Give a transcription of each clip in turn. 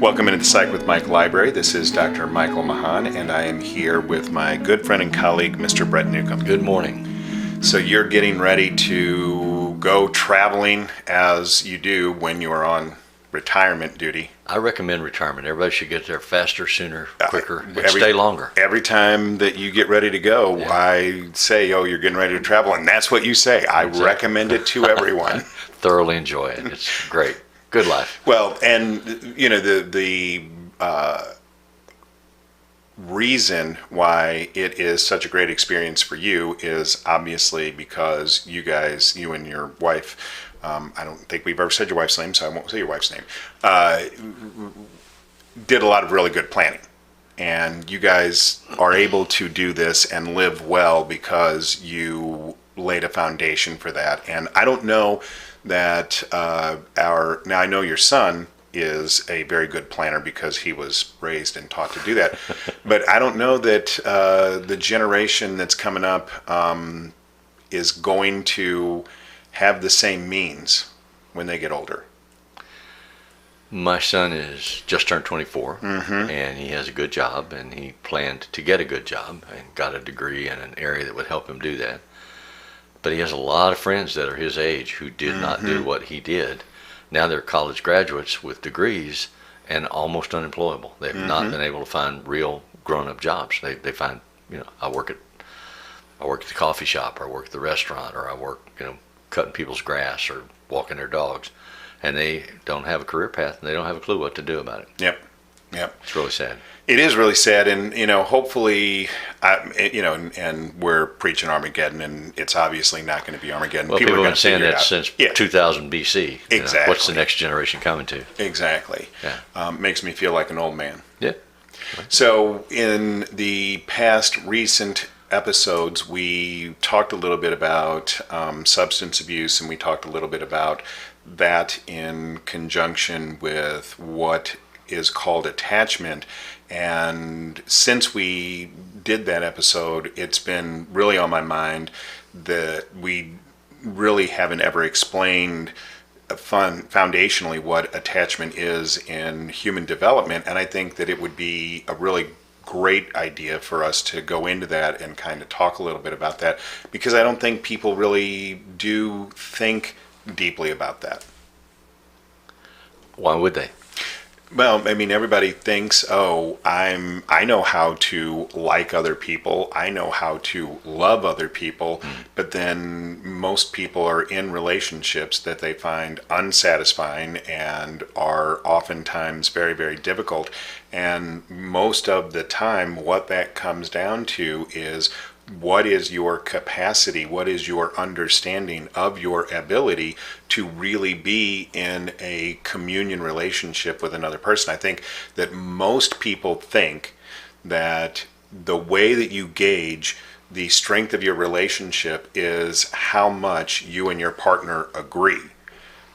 Welcome into the Psych with Mike Library. This is Dr. Michael Mahan, and I am here with my good friend and colleague, Mr. Brett Newcomb. Good morning. So you're getting ready to go traveling as you do when you are on retirement duty. I recommend retirement. Everybody should get there faster, sooner, quicker, and stay longer. Every time that you get ready to go, I say, oh, you're getting ready to travel, and that's what you say. I recommend it to everyone. Thoroughly enjoy it. It's great. Good life. Well, and you know, the reason why it is such a great experience for you is obviously because you guys, you and your wife, I don't think we've ever said your wife's name, so I won't say your wife's name, did a lot of really good planning. And you guys are able to do this and live well because you laid a foundation for that. And I don't know that now I know your son is a very good planner because he was raised and taught to do that. But I don't know that the generation that's coming up is going to have the same means when they get older. My son is just turned 24, and he has a good job, and he planned to get a good job and got a degree in an area that would help him do that. But he has a lot of friends that are his age who did not do what he did. Now they're college graduates with degrees and almost unemployable. They've not been able to find real grown-up jobs. They find, I work at the coffee shop, or I work at the restaurant, or I work, cutting people's grass or walking their dogs, and they don't have a career path and they don't have a clue what to do about it. Yep. It's really sad. It is really sad, and hopefully, and we're preaching Armageddon, and it's obviously not going to be Armageddon. Well, people have been saying that since 2000 BC. Exactly. What's the next generation coming to? Exactly. Yeah. Makes me feel like an old man. Yeah. So in the past recent episodes, we talked a little bit about substance abuse, and we talked a little bit about that in conjunction with what is called attachment. And since we did that episode, it's been really on my mind that we really haven't ever explained foundationally what attachment is in human development. And I think that it would be a really great idea for us to go into that and kind of talk a little bit about that, because I don't think people really do think deeply about that. Why would they? Well, I mean, everybody thinks, oh, I know how to like other people, I know how to love other people, but then most people are in relationships that they find unsatisfying and are oftentimes very, very difficult. And most of the time, what that comes down to is, what is your capacity? What is your understanding of your ability to really be in a communion relationship with another person? I think that most people think that the way that you gauge the strength of your relationship is how much you and your partner agree,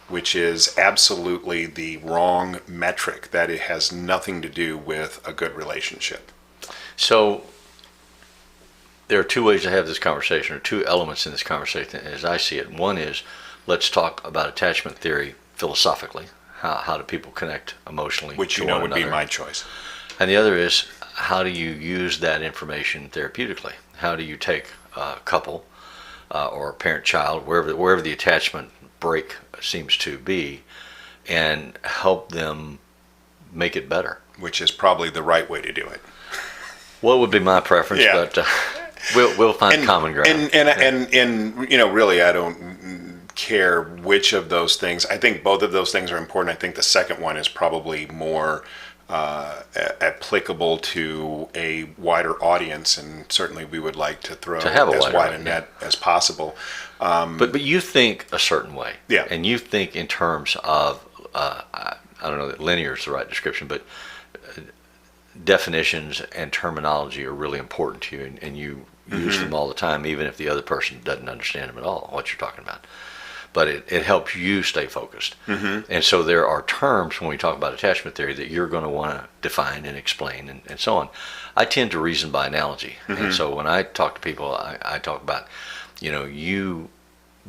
which is absolutely the wrong metric. That it has nothing to do with a good relationship. So there are two ways to have this conversation, or two elements in this conversation as I see it. One is, let's talk about attachment theory philosophically. How do people connect emotionally? Which to one would another. be my choice. And the other is, how do you use that information therapeutically? How do you take a couple or a parent-child, wherever the attachment break seems to be, and help them make it better? Which is probably the right way to do it. Well, it would be my preference, but we'll find common ground. And really, I don't care which of those things. I think both of those things are important. I think the second one is probably more applicable to a wider audience, and certainly we would like to throw as wide a net as possible. But you think a certain way, and you think in terms of I don't know that linear is the right description, but definitions and terminology are really important to you, and you use them all the time, even if the other person doesn't understand them at all, what you're talking about. But it helps you stay focused. And so there are terms when we talk about attachment theory that you're going to want to define and explain and so on. I tend to reason by analogy. And so when I talk to people, I talk about, you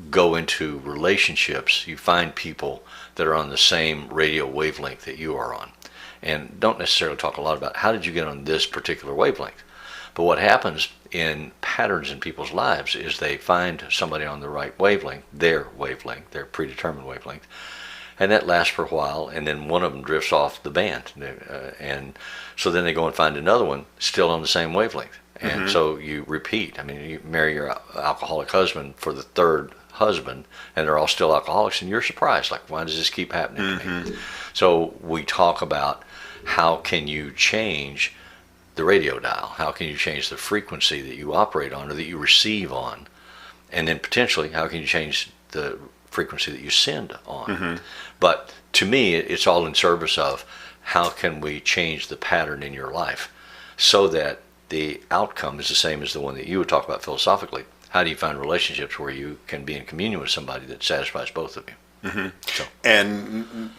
go into relationships, you find people that are on the same radio wavelength that you are on. and don't necessarily talk a lot about how did you get on this particular wavelength. But what happens in patterns in people's lives is they find somebody on the right wavelength, their predetermined wavelength, and that lasts for a while, and then one of them drifts off the band, and so then they go and find another one still on the same wavelength, and so you repeat. I mean, you marry your alcoholic husband for the third husband, and they're all still alcoholics, and you're surprised, like, why does this keep happening to me? So we talk about how can you change the radio dial, how can you change the frequency that you operate on or that you receive on, and then potentially how can you change the frequency that you send on. But to me, it's all in service of how can we change the pattern in your life so that the outcome is the same as the one that you would talk about philosophically. How do you find relationships where you can be in communion with somebody that satisfies both of you? So. And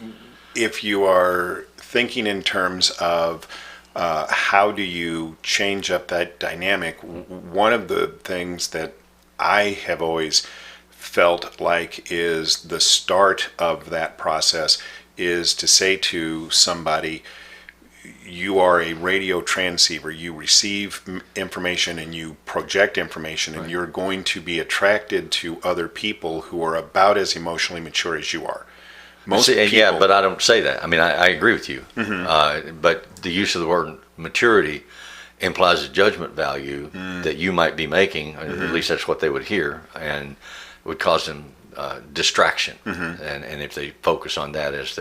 if you are thinking in terms of how do you change up that dynamic, one of the things that I have always felt like is the start of that process is to say to somebody, you are a radio transceiver. You receive information and you project information, and you're going to be attracted to other people who are about as emotionally mature as you are. Most people, yeah, but I don't say that. I mean, I agree with you. But the use of the word maturity implies a judgment value that you might be making, or at least that's what they would hear, and would cause them distraction. And if they focus on that as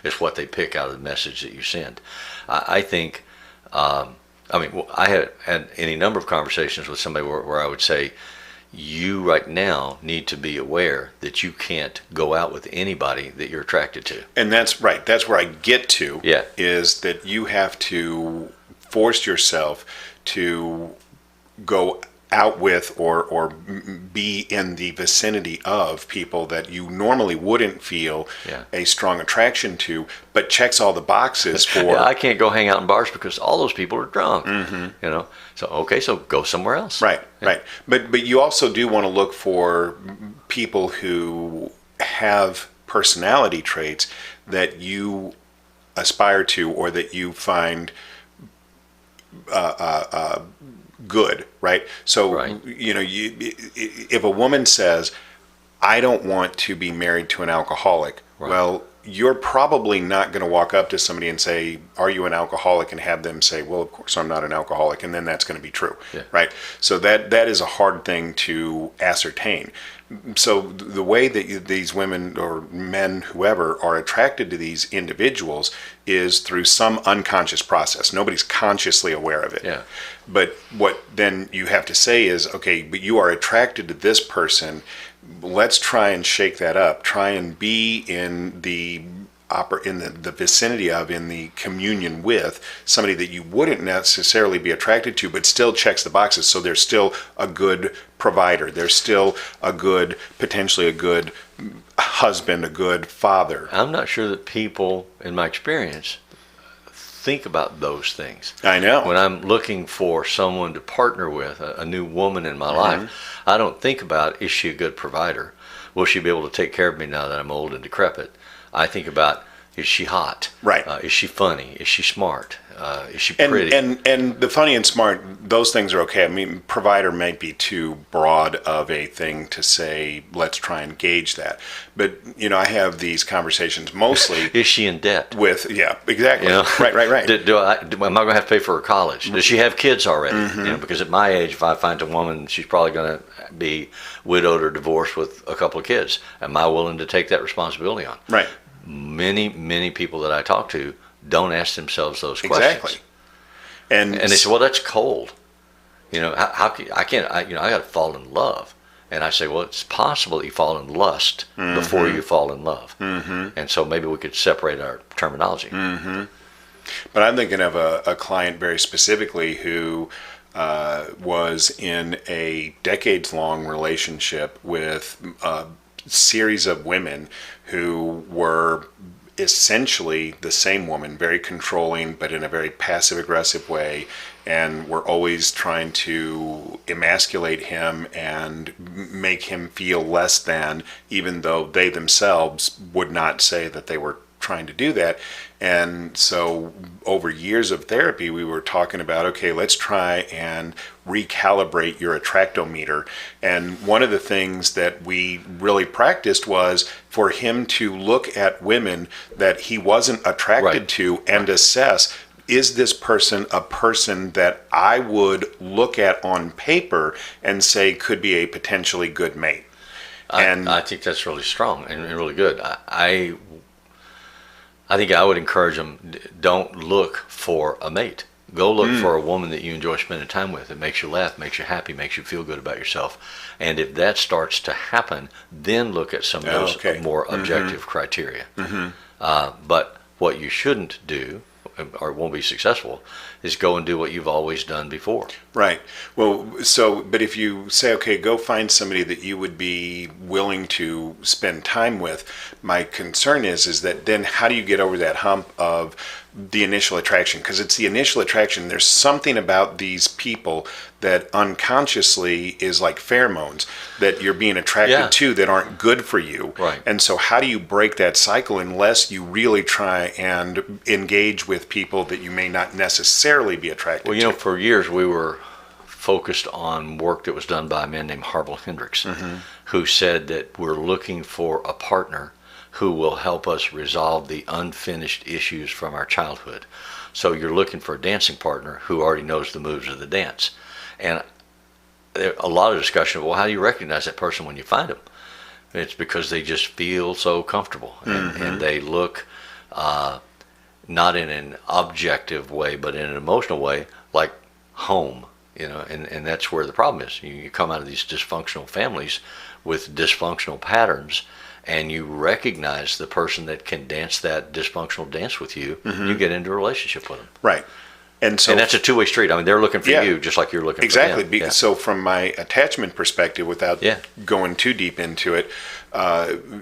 it's what they pick out of the message that you send. I think, I had any number of conversations with somebody where I would say, you right now need to be aware that you can't go out with anybody that you're attracted to. And that's right. That's where I get to. Yeah. Is that you have to force yourself to go out with or be in the vicinity of people that you normally wouldn't feel a strong attraction to, but checks all the boxes for. I can't go hang out in bars because all those people are drunk. You know, so go somewhere else. Right. But you also do want to look for people who have personality traits that you aspire to or that you find good, right? So, if a woman says, I don't want to be married to an alcoholic, well, you're probably not going to walk up to somebody and say, are you an alcoholic? And have them say, well, of course I'm not an alcoholic. And then that's going to be true, right? So that is a hard thing to ascertain. So the way that these women or men, whoever, are attracted to these individuals is through some unconscious process. Nobody's consciously aware of it. Yeah. But what then you have to say is, okay, but you are attracted to this person. Let's try and shake that up. Try and be in the vicinity of, in the communion with somebody that you wouldn't necessarily be attracted to, but still checks the boxes. So there's still a good provider. There's still potentially a good husband, a good father. I'm not sure that people, in my experience, think about those things. I know. When I'm looking for someone to partner with, a new woman in my life, I don't think about, is she a good provider? Will she be able to take care of me now that I'm old and decrepit? I think about, is she hot? Right. Is she funny? Is she smart? Is she pretty? And the funny and smart, those things are okay. I mean, provider might be too broad of a thing to say, let's try and gauge that. But, I have these conversations mostly. Is she in debt? Yeah, exactly. Right. Am I going to have to pay for her college? Does she have kids already? Because at my age, if I find a woman, she's probably going to be widowed or divorced with a couple of kids. Am I willing to take that responsibility on? Right. Many people that I talk to don't ask themselves those questions. Exactly. And they say, well, that's cold. How I got to fall in love. And I say, well, it's possible that you fall in lust before you fall in love. And so maybe we could separate our terminology. But I'm thinking of a client very specifically who was in a decades-long relationship with a series of women who were essentially the same woman, very controlling, but in a very passive-aggressive way, and were always trying to emasculate him and make him feel less than, even though they themselves would not say that they were trying to do that. And so over years of therapy, we were talking about, okay, let's try and recalibrate your attractometer. And one of the things that we really practiced was for him to look at women that he wasn't attracted to and assess, is this person a person that I would look at on paper and say could be a potentially good mate? I think that's really strong and really good. I think I would encourage them, don't look for a mate. Go look for a woman that you enjoy spending time with. It makes you laugh, makes you happy, makes you feel good about yourself. And if that starts to happen, then look at some of those more objective criteria. But what you shouldn't do, or won't be successful, is go and do what you've always done before. Right. Well, but if you say, okay, go find somebody that you would be willing to spend time with, my concern is that then how do you get over that hump of the initial attraction? Because it's the initial attraction. There's something about these people that unconsciously is like pheromones that you're being attracted to that aren't good for you. Right. And so how do you break that cycle unless you really try and engage with people that you may not necessarily be attracted to? Well, for years we were focused on work that was done by a man named Harville Hendricks, who said that we're looking for a partner who will help us resolve the unfinished issues from our childhood. So you're looking for a dancing partner who already knows the moves of the dance. And a lot of discussion, well, how do you recognize that person when you find them? It's because they just feel so comfortable, and they look not in an objective way, but in an emotional way, like home. And that's where the problem is. You come out of these dysfunctional families with dysfunctional patterns, and you recognize the person that can dance that dysfunctional dance with you, you get into a relationship with them. Right. And that's a two-way street. I mean, they're looking for you just like you're looking for them. Exactly. So from my attachment perspective, without going too deep into it,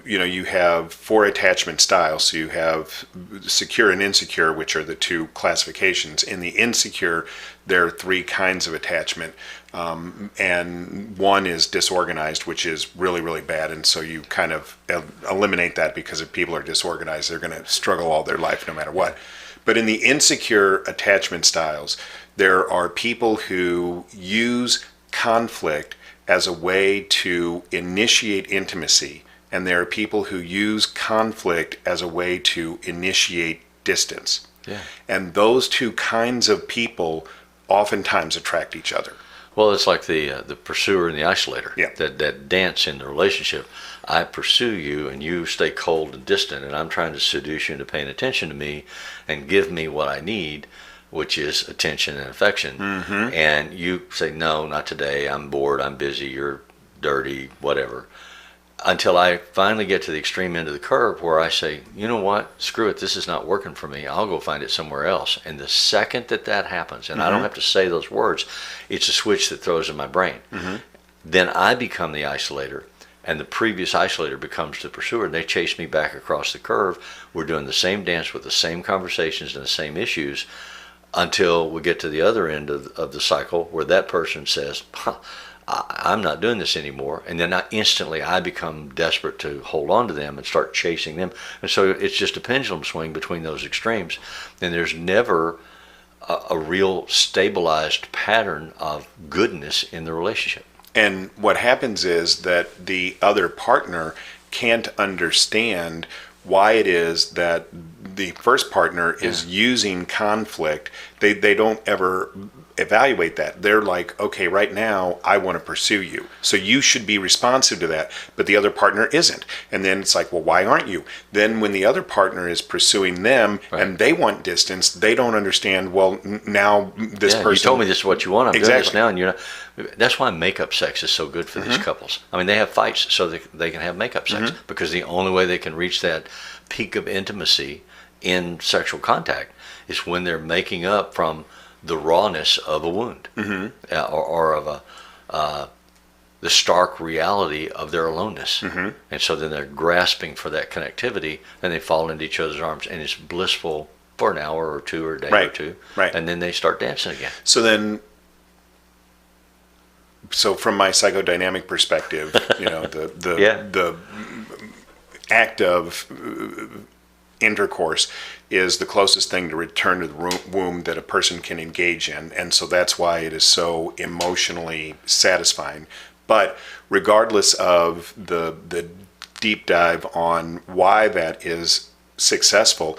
you have 4 attachment styles. So you have secure and insecure, which are the 2 classifications. In the insecure, there are 3 kinds of attachment. And one is disorganized, which is really, really bad. And so you kind of eliminate that, because if people are disorganized, they're going to struggle all their life no matter what. But in the insecure attachment styles, there are people who use conflict as a way to initiate intimacy, and there are people who use conflict as a way to initiate distance. Yeah. And those 2 kinds of people oftentimes attract each other. Well, it's like the pursuer and the isolator that dance in the relationship. I pursue you and you stay cold and distant, and I'm trying to seduce you into paying attention to me and give me what I need, which is attention and affection. And you say, no, not today, I'm bored, I'm busy, you're dirty, whatever. Until I finally get to the extreme end of the curve where I say, you know what, screw it, this is not working for me, I'll go find it somewhere else. And the second that happens, and I don't have to say those words, it's a switch that throws in my brain. Then I become the isolator, and the previous isolator becomes the pursuer, and they chase me back across the curve. We're doing the same dance with the same conversations and the same issues until we get to the other end of the cycle where that person says, I'm not doing this anymore. And then instantly I become desperate to hold on to them and start chasing them. And so it's just a pendulum swing between those extremes. And there's never a real stabilized pattern of goodness in the relationship. And what happens is that the other partner can't understand why it is that the first partner is using conflict. They don't ever evaluate that. They're like, okay, right now I want to pursue you, so you should be responsive to that, but the other partner isn't. And then it's like, well, why aren't you? Then when the other partner is pursuing them and they want distance, they don't understand, well, now this person... You told me this is what you want, I'm doing this now, and you're not... That's why makeup sex is so good for these couples. I mean, they have fights so they can have makeup sex, because the only way they can reach that peak of intimacy in sexual contact is when they're making up from the rawness of a wound, or of the stark reality of their aloneness. And so then they're grasping for that connectivity, and they fall into each other's arms, and it's blissful for an hour or 2 or a day or 2, and then they start dancing again. So from my psychodynamic perspective, the act of intercourse is the closest thing to return to the womb that a person can engage in. And so that's why it is so emotionally satisfying. But regardless of the deep dive on why that is successful,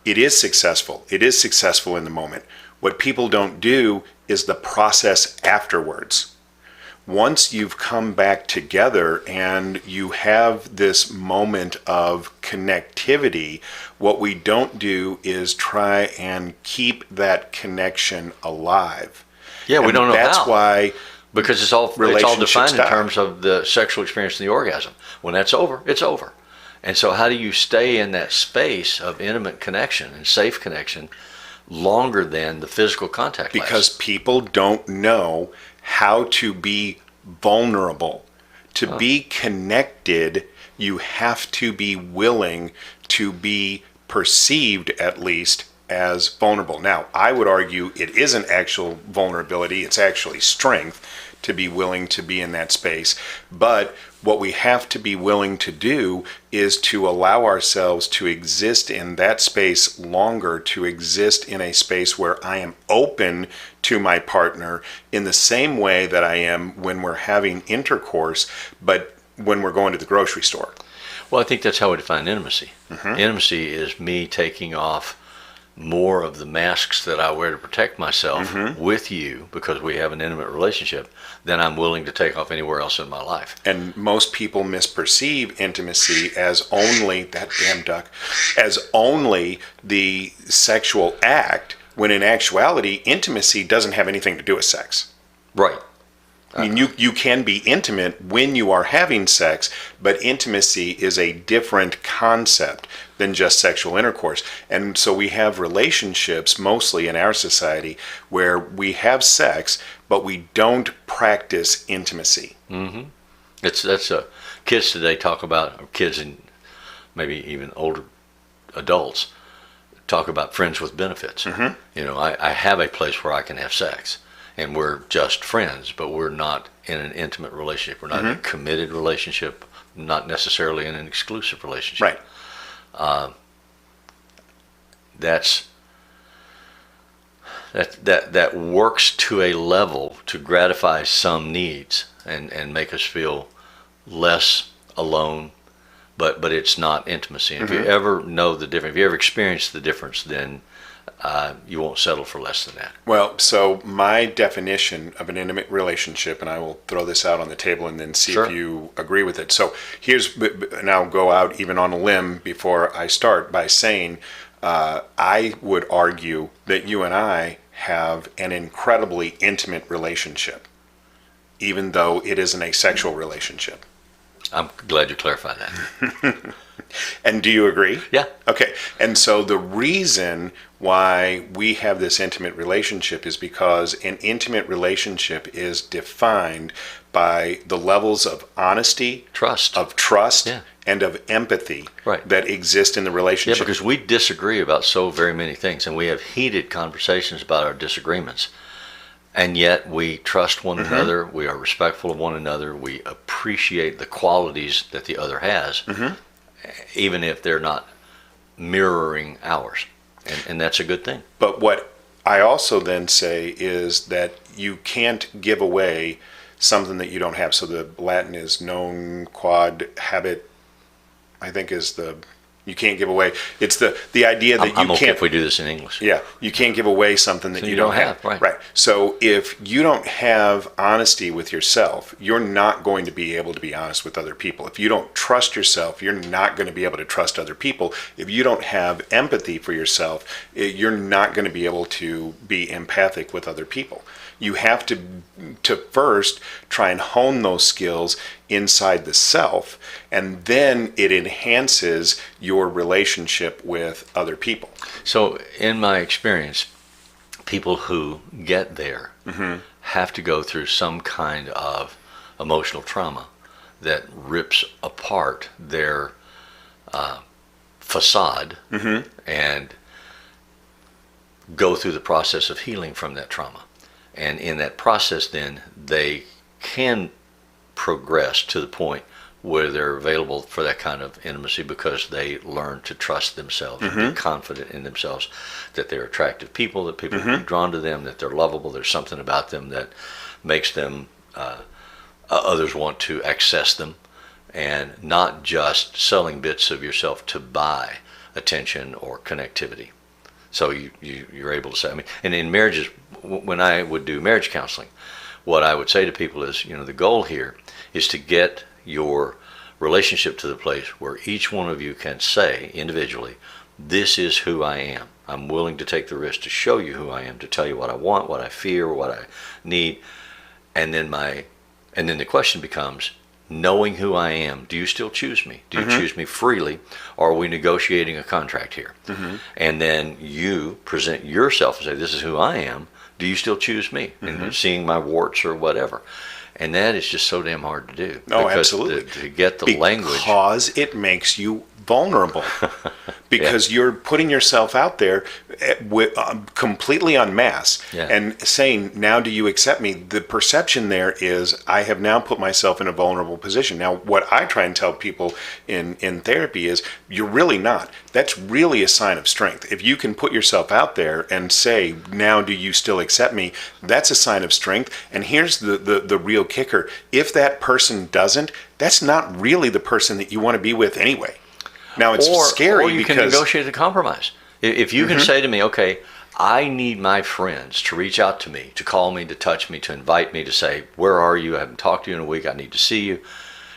it is successful. It is successful in the moment. What people don't do is the process afterwards. Once you've come back together and you have this moment of connectivity, what we don't do is try and keep that connection alive. Yeah, we don't know that's how. why Because it's all defined in terms of the sexual experience and the orgasm. When that's over, it's over. And so how do you stay in that space of intimate connection and safe connection longer than the physical contact lasts? Because people don't know how to be vulnerable. To be connected, you have to be willing to be perceived, at least, as vulnerable. Now, I would argue it isn't actual vulnerability, it's actually strength to be willing to be in that space. But what we have to be willing to do is to allow ourselves to exist in that space longer, to exist in a space where I am open to my partner in the same way that I am when we're having intercourse, but when we're going to the grocery store. Well, I think that's how we define intimacy. Intimacy is me taking off more of the masks that I wear to protect myself with you, because we have an intimate relationship, than I'm willing to take off anywhere else in my life. And most people misperceive intimacy as only, that damn duck, as only the sexual act, when in actuality, intimacy doesn't have anything to do with sex. Right. I mean, you can be intimate when you are having sex, but intimacy is a different concept than just sexual intercourse. And so we have relationships, mostly in our society, where we have sex, but we don't practice intimacy. That's kids today talk about, or kids and maybe even older adults talk about friends with benefits. You know, I have a place where I can have sex, and we're just friends, but we're not in an intimate relationship. We're not in a committed relationship, not necessarily in an exclusive relationship. Right. That works to a level to gratify some needs and make us feel less alone, but it's not intimacy. And if you ever know the difference, if you ever experience the difference, then you won't settle for less than that. Well, so my definition of an intimate relationship, and I will throw this out on the table and then see if you agree with it. So and I'll go out even on a limb before I start by saying, I would argue that you and I have an incredibly intimate relationship, even though it isn't a sexual relationship. I'm glad you clarified that. And do you agree? Yeah. Okay. And so the reason why we have this intimate relationship is because an intimate relationship is defined by the levels of honesty, Trust. of trust, Yeah. and of empathy Right. that exist in the Yeah, relationship. because we disagree about so very many things, and we have heated conversations about our disagreements. And yet we trust one another, we are respectful of one another, we appreciate the qualities that the other has, even if they're not mirroring ours. And that's a good thing. But what I also then say is that you can't give away something that you don't have. So the Latin is non quod habet, I think is the, you can't give away. It's the idea that I'm you okay can't. if we do this in English. Yeah, you can't give away something that you don't have. Right. So if you don't have honesty with yourself, you're not going to be able to be honest with other people. If you don't trust yourself, you're not going to be able to trust other people. If you don't have empathy for yourself, you're not going to be able to be empathic with other people. You have to first try and hone those skills inside the self, and then it enhances your relationship with other people. So in my experience, people who get there have to go through some kind of emotional trauma that rips apart their facade and go through the process of healing from that trauma. And in that process, then, they can progress to the point where they're available for that kind of intimacy because they learn to trust themselves and be confident in themselves, that they're attractive people, that people will be drawn to them, that they're lovable. There's something about them that makes them others want to access them, and not just selling bits of yourself to buy attention or connectivity. So you're able to say, I mean, and in marriages, when I would do marriage counseling, what I would say to people is, the goal here is to get your relationship to the place where each one of you can say individually, this is who I am. I'm willing to take the risk to show you who I am, to tell you what I want, what I fear, what I need. And then the question becomes, knowing who I am, do you still choose me? Do you choose me freely, or are we negotiating a contract here? And then you present yourself and say, this is who I am. Do you still choose me? And seeing my warts or whatever. And that is just so damn hard to do. Oh, absolutely. To get the language. Because it makes you vulnerable. Because you're putting yourself out there completely en masse and saying, now do you accept me? The perception there is, I have now put myself in a vulnerable position. Now, what I try and tell people in therapy is, you're really not. That's really a sign of strength. If you can put yourself out there and say, now do you still accept me? That's a sign of strength. And here's the real kicker. if that person doesn't, that's not really the person that you want to be with anyway. Now, it's scary or you because... can negotiate a compromise. If you can say to me, okay, I need my friends to reach out to me, to call me, to touch me, to invite me, to say, where are you? I haven't talked to you in a week. I need to see you.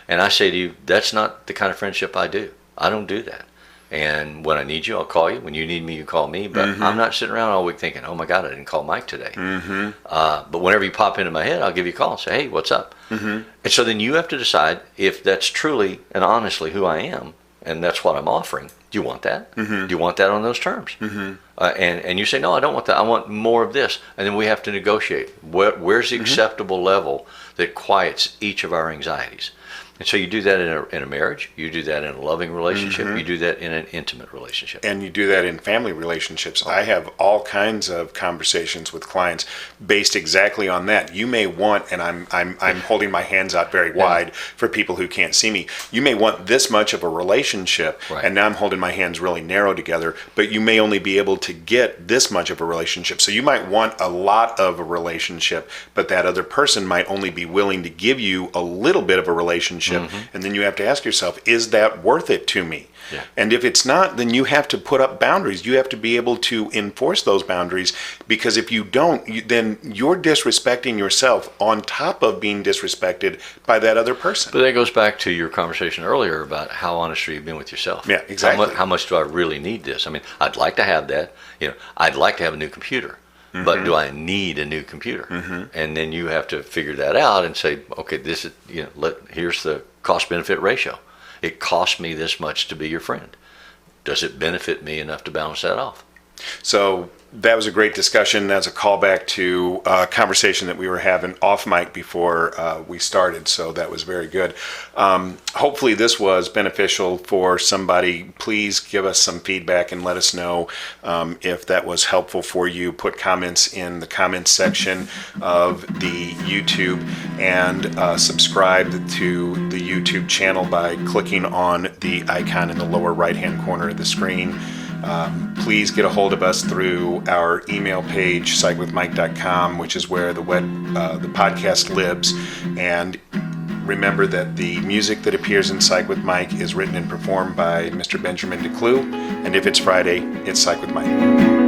And I say to you, that's not the kind of friendship I do. I don't do that. And when I need you, I'll call you. When you need me, you call me. But I'm not sitting around all week thinking, oh my God, I didn't call Mike today. But whenever you pop into my head, I'll give you a call and say, hey, what's up? And so then you have to decide if that's truly and honestly who I am, and that's what I'm offering. Do you want that? Do you want that on those terms? And you say, no, I don't want that. I want more of this. And then we have to negotiate. Where's the acceptable level that quiets each of our anxieties? And so you do that in a marriage, you do that in a loving relationship, you do that in an intimate relationship. And you do that in family relationships. I have all kinds of conversations with clients based exactly on that. You may want, and I'm holding my hands out very wide for people who can't see me, you may want this much of a relationship, and now I'm holding my hands really narrow together, but you may only be able to get this much of a relationship. So you might want a lot of a relationship, but that other person might only be willing to give you a little bit of a relationship. And then you have to ask yourself, is that worth it to me? And if it's not, then you have to put up boundaries. You have to be able to enforce those boundaries, because if you don't, then you're disrespecting yourself on top of being disrespected by that other person. But that goes back to your conversation earlier about how honest are you being with yourself. Yeah, exactly. How much do I really need this? I mean, I'd like to have that. I'd like to have a new computer. But do I need a new computer? And then you have to figure that out and say, okay, this is here's the cost-benefit ratio. It costs me this much to be your friend. Does it benefit me enough to balance that off? So that was a great discussion. That's a callback to a conversation that we were having off mic before we started. So that was very good. Hopefully this was beneficial for somebody. Please give us some feedback and let us know if that was helpful for you. Put comments in the comments section of the YouTube, and subscribe to the YouTube channel by clicking on the icon in the lower right-hand corner of the screen. Please get a hold of us through our email page, psychwithmike.com, which is where the podcast lives. And remember that the music that appears in Psych with Mike is written and performed by Mr. Benjamin DeClue. And if it's Friday, it's Psych with Mike.